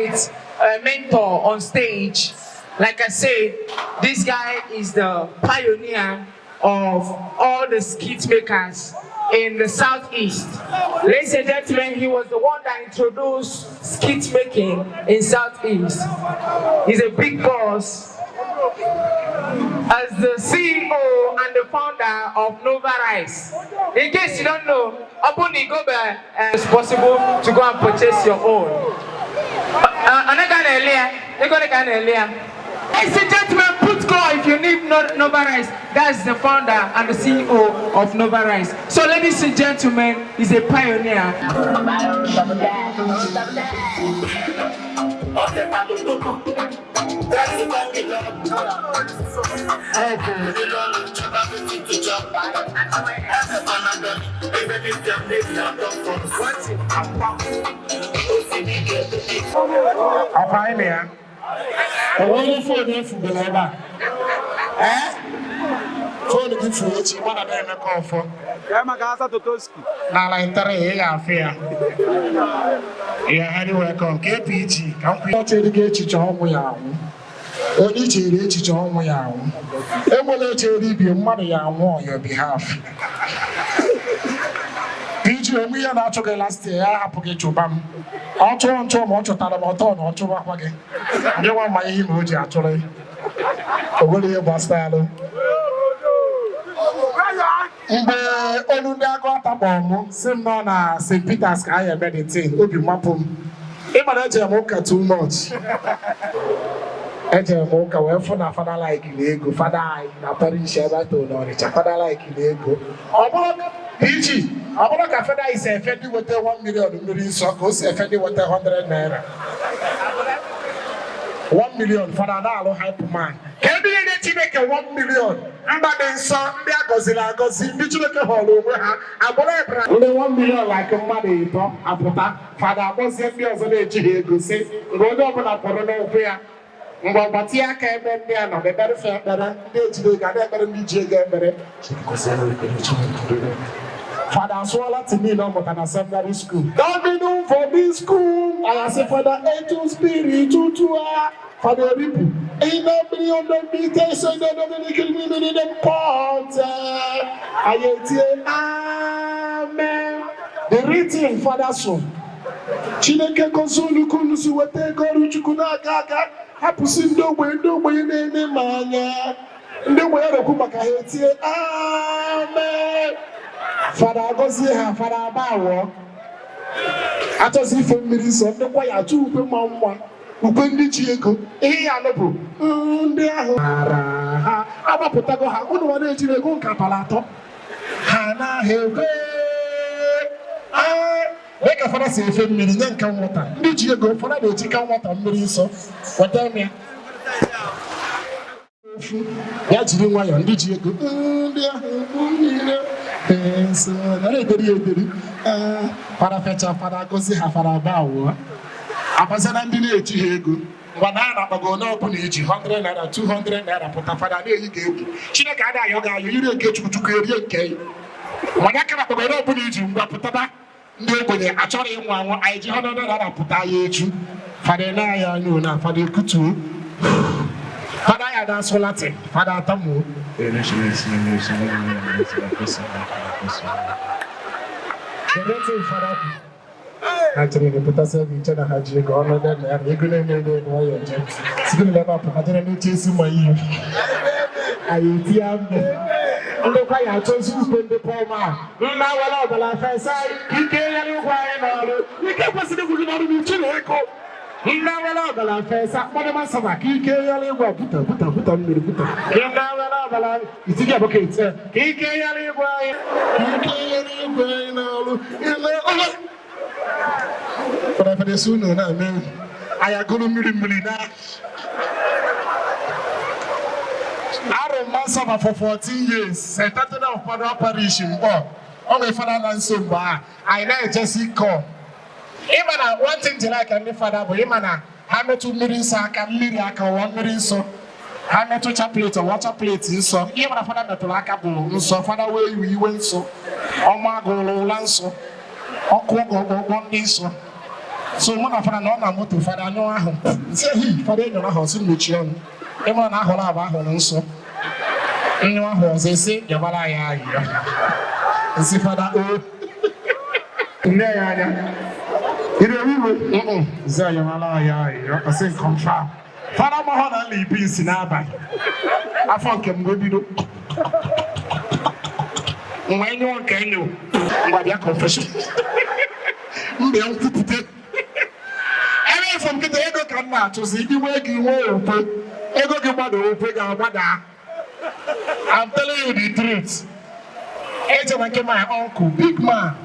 great mentor on stage. Like I said, this guy is the pioneer of all the skit makers in the Southeast. Ladies and gentlemen, he was the one that introduced skit making in Southeast. He's a big boss. As the CEO and the founder of Nova Rice. In case you don't know, Abuni Gobe is possible to go and purchase your own. Ladies and gentlemen, put go if you need Nova Rice. That's the founder and the CEO of Nova Rice. So ladies and gentlemen, he's a pioneer. I want for them from the labor. For the good for which one of them call for. Yamagasa Totoski. Now, like Tara, fair. Yeah, how welcome. KPG. Come not to get you home we are. Only to reach you home we are. Emulate to leave your money on your behalf. PG, we are not together last year. I have to get you bum. I'll turn on much of Talabaton or to work again. You want my emoji actually. What are you, Bastalo? The Aguata bomb, same known as St. Peter's I meditate, Obi Mapum. Imagine Moka too much. Eje Moka, well, for a father like Lego, father, I parish ever to know each father like Lego. PG, Abona Cafeda is offended with 1 million circles, offended with 100 naira. 1 million for an hour hype man. Can be anything make a 1 million. But then some they are Gozilla, Gozilla, Hollow, Abona, only 1 million like a money, Abota, Father was years on the go say, go open up for no prayer. But here came there, no, the better fair, better, they got better, better. Father swallow to me no but an assembly school. Don't be known for this school. I say Father A to spirit to Father people. Ain't nobody on the beat so they don't kill me in the pot. I amen. The written Father son. Chineke konsulu kunu suwete goru chukuna gaga. Hapusindo we ne manya. Ndo we roku makaheti. Amen. Father Gosia, Father Bawa. I just see from Minister, the way I do with my one. Who couldn't be Chico? Eh, I know. I will put a go. I wouldn't want to go Capalato. Hana, make a father say, if you didn't come water, did you go for a chicken water? Minister, what tell me? That's the way on did you go? Para fetcha, para gozi, para bawa. Apasana dine ego. Banana bago no open age 100 naira 200 naira put father dey you. Chine ka da yoga you dey get to eri nke. Wanaka na bago no open age ngwa putaba. Ndi ogbonye achọrọ ịnwa anwụ IG 100 naira puta ya eju. Father na ya no na father kutu. Father ya dance Latin. Father tamu. Actually, the potassium in China had you gone on and regularly while you're just sitting never put a chasing my ear. I eat yam. And the fire chose to spend the poor man. Now, all the life I say, you can't you can't possibly be Chileco. Now, all the life I say, Madame Savak, you can't put on me. Now, it's a bucket. He can't for the soon, I go to Milina. I don't master for 14 years. Set out of Padua Parish in Bob. Only father and son bar. I know Jesse call. Even one thing like any father, but Imana, how much 2 million sack and Miriaka 1 million so. How much a plate or water plate is so. Even a father that like a bull, so father way we went so. Oh my God, Lanso. One day so. So mụ na fada na ọ na moto fada anyụ ahụ si ehi fada enyere ahụ ọsị mmechi ọnụ ịmara na ahụrụ abụ ahụrụ nsọ nyụ ahụ ọzọ esi yabara ya ayịya esi fada o nne ya anya ire iwe zi yabara ya ayịya ọsị nkọmfa fada mahọ na nla ibi nsi n'abalị afọ nke mgbe bido mgbe nyụọ nke enyo ngwa bịa confession mgbe nkwupụta from kita ego ka m na-achụzi iwe gị nwe okwe ego gị gbada okwe ga-agbada. I'm telling you the truth. Eje na nke my uncle big man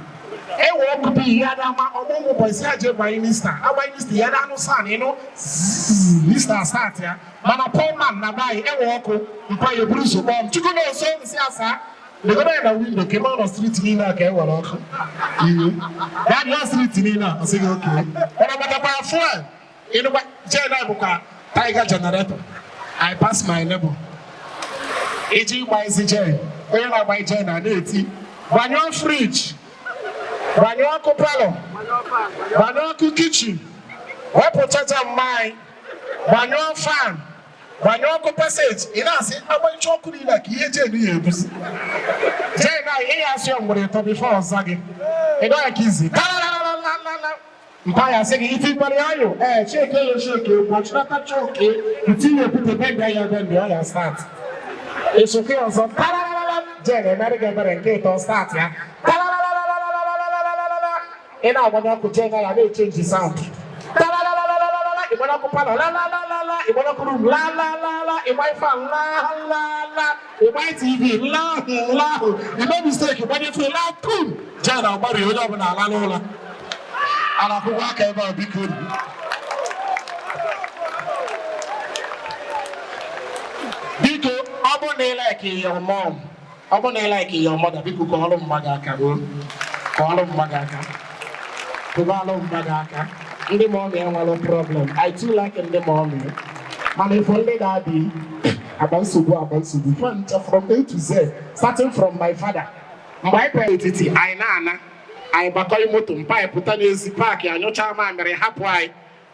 ewe ọkụ bụ ihe ada ma ọmụmụ ụbọchị ha je gbanye n'ista agbanye n'ista ya da anụ san ịnụ n'ista start ya mana Paul man na bayi ewe ọkụ mpa ya buru nsogbu m chukwu na oso nsị asa legodo ya na windo ka ebe ọ nọ street niile a ka e were ọkụ iwe ya dị street niile a ọ sịghị oke mana gbatakwara fuel ịnụgba jen a bụkwa tiger generator. I pass my neighbor iji gba isi jen onye na-agba jen na na-eti gbanyụọ friji gbanyụọ ọkụ palọ gbanyụọ ọkụ kichin wepụchacha mmanya gbanyụọ fan gbanyụọ ọkụ passage ị na-asị agbanyụcha ọkụ niile ka ihe jen ya ebuzi jen a ihe ya asị mgbere ịtọ bifo ọza gị ị dọghị ka izi mpa ya sị gị iti gbara ya ayụ cheke ya cheke gbachịnata choke itinye ekwute bende ya bende ọ ya start esoke ọzọ jen emere gị ebere nke ịtọ start ya ị na-agbanye ọkụ jen ya na-echenji sound ịgbanye ọkụ palọ ịgbanye ọkụ rum ịgbanye fan ịgbanye tv ime mistake ịgbanye fe tum jen agbari onye ọbụla ala n'ụlọ ana akwụkwọ aka ebe a biko biko ọ bụ na ịlaiki your mom ọ bụ na ịlaiki your mother biko ka ọrụ mmadụ aka ka ọrụ mmadụ aka kụbalụ mmadụ aka ndị mọmị enwere problem I too like ndị mọmị mana ifo ndị ga-adị agba nsogbu fanta from A to Z starting from my father mgbe anyị pere etiti anyị na-ana anyị gbakọrọ moto mpa anyị pụta n'ezi paakị anyụcha mamịrị hapụ anyị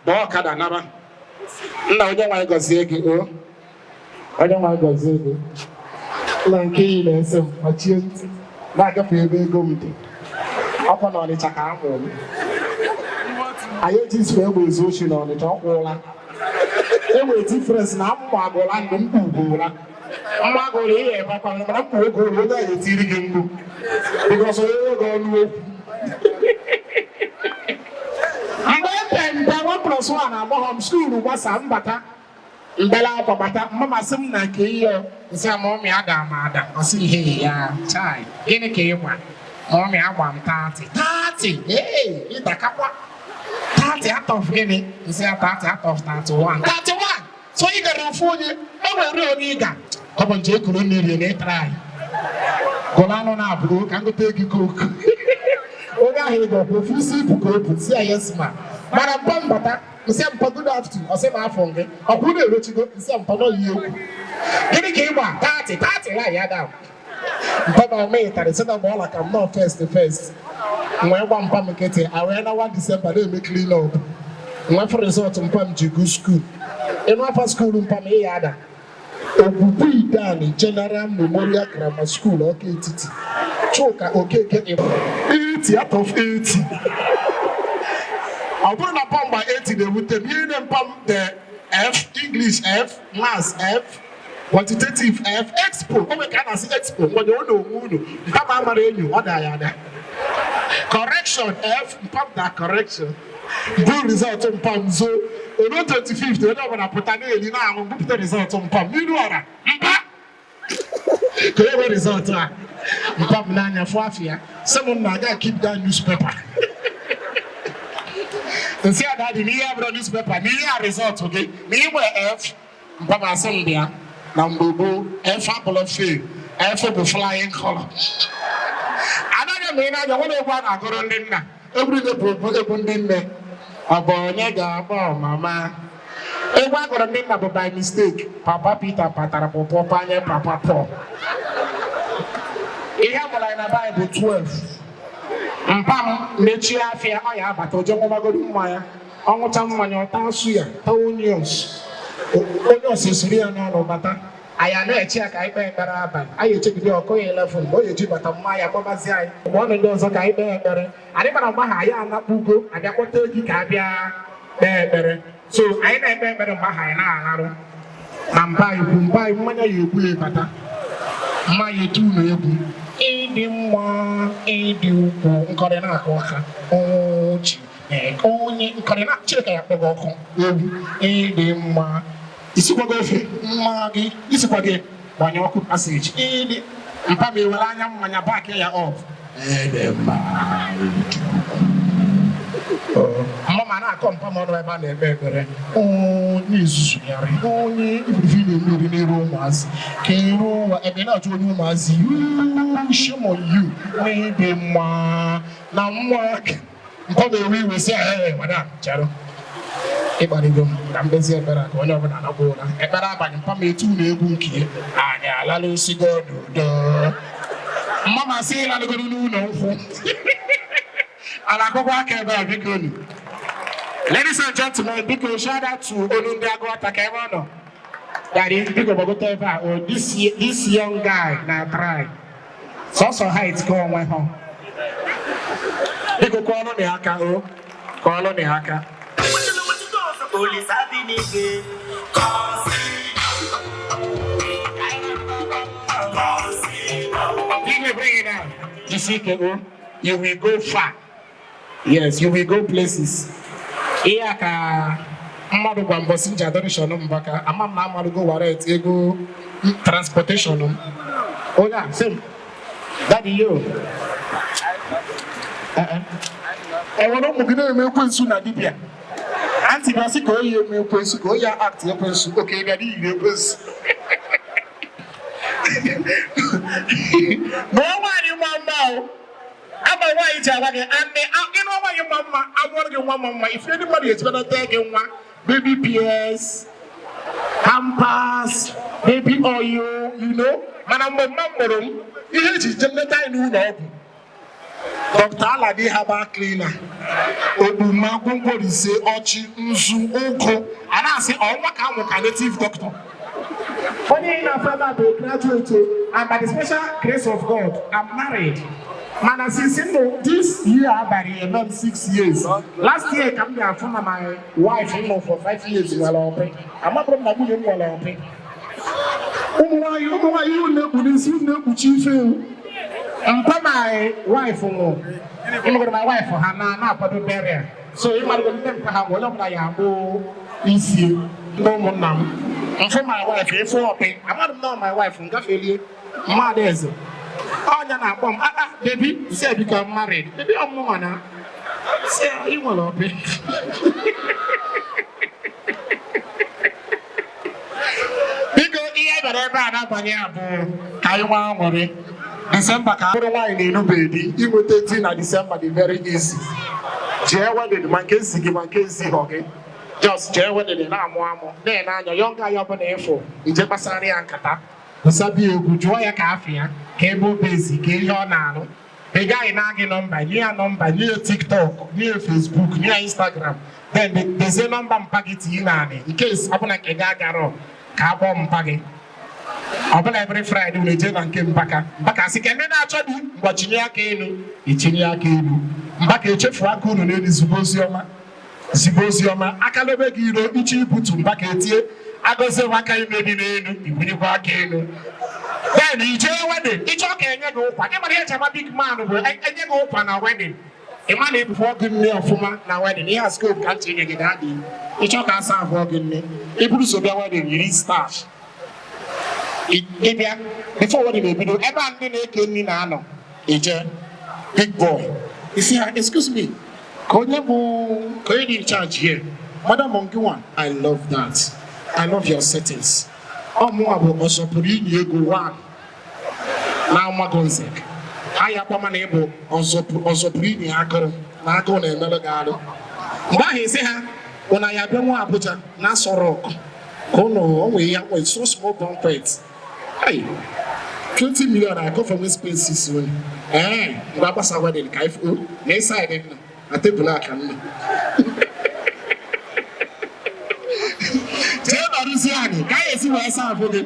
gbaa ọkada naba nna onye nwaanyị gọzie gị onye nwaanyị gọzie gị ụlọ nke iyi na-ese m kpachie ntị na-agafe ebe ego m dị ọkwa na Ọnịcha ka a mụrụ m anyị eji so egbe ezu ochi na Ọnịcha ọ kwụla enwere difference na mma agụla ndụ mkpa ugora mma agụla ihe ebakwa mana mkpa oge olu onye anyị etiri gị mgbu bikọs onye oge ọnụ okwu mgbe epempe 1+1 agbọghọ m skuulu gbasa mbata mbela akwa bata mmamasị m na nke ihe nsị mọmị ada m ada ọsị ihe ya chai gịnị ka ị gwa mọmị agba m 30 ịdakakwa 30 out of gịnị nsị 30 out of 31 so ị gara ofu onye enwere onye ị ga ọ bụ nje ekuru mmiri na ịtara anyị gụla anụ na-abụrụ ka ngote gị koku onye ahụ ị ga-ọkwa ofu isi ibu ka opu si ya yes ma mana mpa mbata nsị mpa good afternoon ọsị ma afọ gị ọkwa ụlọ erochigo nsị mpa nọ yi ekwu gịnị ka ị gba 30 la ya da mpa ma mee tara sị na ma ọla ka m nọ first nwee gba mpa m nkịtị awee na 1 December na-eme clean up nwefe resọtụ mpa m ji gu skuul ịnụ afa skuulu mpa m ịya ada Ogbugbu Idani General Memorial Grammar School Ọka Etiti Chuka Okeke 80 out of 80 ọ bụrụ na pamba 80 na-ewute m ihe mpam the F English F Maths F Quantitative F Expo o nwere ka a na-asị Expo nwere ọ na-onwe unu mpam amara enyo ọ da ya ada correction F mpam da correction good result mpam zo ono 25th onye ọbụla pụta na-eli na-aṅụ mbupụta result mpam n'iru ọra mpa ka ebe result a mpam n'anya fụ afọ ya sị m na aga keep that newspaper nsị ada dị n'ihe abụrụ newspaper n'ihe a result gị na inwe F mpam asị m bịa na mgbe gboo F abụrụ fail F bụ flying color anaghị m ị na-anya nwere egwu a na-agụrụ ndị nna egwuregwu bụ egwu ndị nne ọ bụ onye ga-agba mama egwu agụrụ ndị nna bụ by mistake papa Peter patara pọpọ panye papa Paul ihe mụrụ anyị na Baịbụl 12 Mpam mechie afia ọ ya abata oje nwagodo mmanya ọṅụcha mmanya ọta asụ ya ta onions esiri ya n'ọnụ bata anyị na-eche ya ka anyị kpee ekpere abalị anyị echegide ọkụ ya 11 mgbe ọ ga-eji bata mmanya gbabazi anyị mgbe ọ ndị ọzọ ka anyị kpee ekpere anyị gbara mgbe ha anyị anakpugo abịakpọta egi ka abịa kpee ekpere so anyị na-ekpe ekpere mgbe ha anyị na-agharụ na mba anyị mmanya ya egbu ya bata mmanya etu unu egwu ịdị mma ịdị ukwu nkọrị na-akụ aka ochi onye nkọrị na Chineke ya kpọga ọkụ egwu ịdị mma isikwago ofe mma gị isikwa gị gbanye ọkụ paseji ịdị mpa ma ewere anya mmanya bak ya ọf ịdị mma mama na-akọ mpa m ọnụ ebe a na-ekpe ekpere onye izuzu yarị onye ifufe na-emeri n'iru ụmụazị ka iru ụwa ebe na-achọ onye ụmụazị shimo yu onye dị mma na nwa mpa na-ewe iwe si ahụ madam charụ ịkparịgo m na mbezi ekpere ka onye ọbụla nakwa ụra ekpere abalị mpa ma etu na egwu nke anyị alala osigo n'udo mama sị ịlalụgoro n'ụlọ nkwụ Ladies and gentlemen, big shout out to Onye Aguata Kemono. Daddy, big or this young guy now try. So height go on my home. Big call on the haka, call on the haka. Police have been bring it out. You see, you will go far. Yes, you will go places. Here ka mmadụ gwa mbọsị nji adoration mbaka ama m na amadụ go waret ego transportation oya same daddy yo enwere ụmụ gị na-eme ekwensu na dibịa anti gasị ka oyi eme ekwensu ka oyi act ekwensu oke bịa dị iri ekwensu ma ọ nwaanyị mma mma o Aba why is and you know why your mama, I want to get one mama. If anybody is gonna take one baby PS, Pampers, baby oil, you know, Madam Mamma, you hate it, just let I know. Dr. Aladi Haba cleaner. Obuma Gongo say Ochi Nzu Oko. And I say, oh, what kind of native doctor? Funny enough, I'm a graduate, and by the special grace of God, I'm married. Man, I see this year, about 6 years. Last year, I came here from my wife for 5 years. I'm not from my good one. I'm my wife for my wife for her now for the barrier. So you might have one of my easy. No more now. I'm from my wife, I'm not know my wife from Gaffeli. Mothers. Oh, no, no, baby, say I become married. Baby, I'm no one. Say you will not be. Because here, but I want worry. December, I don't want any baby. You will take in December, the very easy. Jail did my case, give my case, okay? Just jail with it, I'm one more. Then I'm a young guy up on the info. It's a Pasari and Kata. Sabi Gujoya Kafia, cable basic, Kayonano. The guy nagging number, near TikTok, near Facebook, near Instagram. Then there's a number package in case upon like a gagaro, carbon packet. Open every Friday when the and came back. Because he can actually watch near Kano, Ichinia Kano. Back a chef Rakun and lady Symposium. Akalebe Giro, Ichi put to back at you. I go say what kind of you back in. Then he jail wedding. It's okay, I go. Whatever here, I'm a big man. I go open a wedding. A man before giving me a woman now wedding. He has good country and daddy. It's okay, I'm working me. He put so their wedding, you need stash. Before what he may be doing, everyone didn't need Nano. A big boy. You see, excuse me. Can you charge here? Madam Mongiwan, I love that. I love your settings. Oh, more about also putting you go one. Now, my gonzek. I have a man able also putting the actor, Nago and another garden. But he said, when I have been one put a Nasoro. Oh no, we have so small bumpets. Hey, 20 million I go from spaces one. Baba sawa den kaif o. Na inside den na table aka nne. Je ba ruziani, ka esi wa esa afode.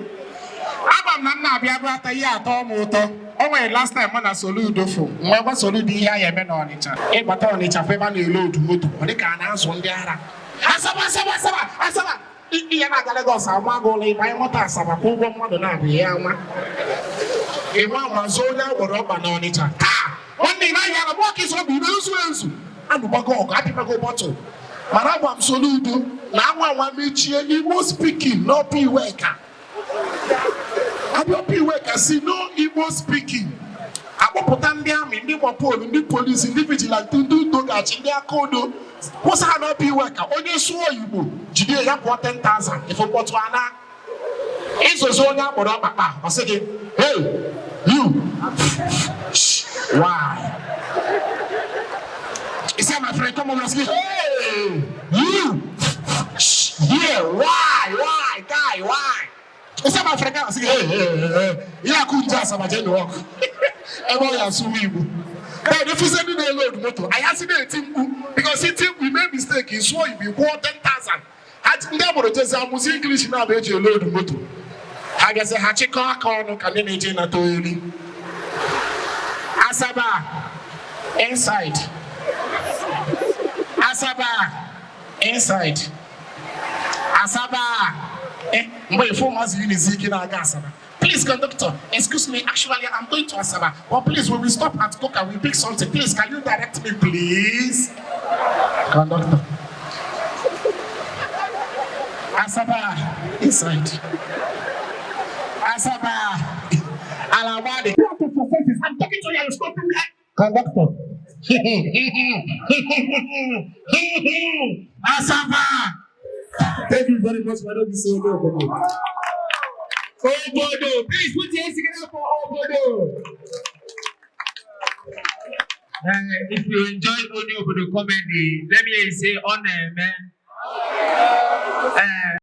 Abam na nna abia brata yi ato mo uto. O we last time na Soludo fo. Nwa gwa Soludo ihe aye me na Onitsha. E bata Onitsha fe ba na load moto. Oni ka na aso ndi ara. Asaba. Iya na gale go sa ma go le mai moto asaba ko go mmadu na abi ya ma. E ma ma zo na Obodo ba na Onitsha. One day na ya na work is obi na nsu. Anu ba go ati ba go bottle. Mara gwa Soludo na anwa mechie Igbo speaking no be worker. Abo be worker see no Igbo speaking. Akpọpụta ndị amị, ndị mọpol, ndị polisi, ndị vigilante, ndị udogachi, ndị akodo. What's ha no be worker? Onye sụọ Igbo jide ya kwụọ 10,000 if ụbọchị ana. Izozo onye akpọrọ ọkpakpa, ọ sị gị, hey, you. Why? He said, my friend, come on, let's get, hey, you. Yeah, why, guy, why? He said, my friend, I say, hey. Yeah, I couldn't just have a general walk. Everyone has to be. But if you send me a load motor, I asked him because he think we made mistake. He swore he be worth 10,000. I never just say I'm English now. Be a load motor. I guess I had to call no can energy na to you. Asaba inside. Asaba inside. Asaba. My phone was in Asaba. Please, conductor, excuse me. Actually, I'm going to Asaba. But please, when we stop at Coca, we pick something. Please, can you direct me, please? Conductor. Asaba inside. Asaba. Alawadi. I'm talking to you. You're stopping me. Conductor. Asaba. Thank you very much, Madam Obodo. Obodo, please put your hands together for Obodo. If you enjoyed Onye Obodo comedy, let me say on man.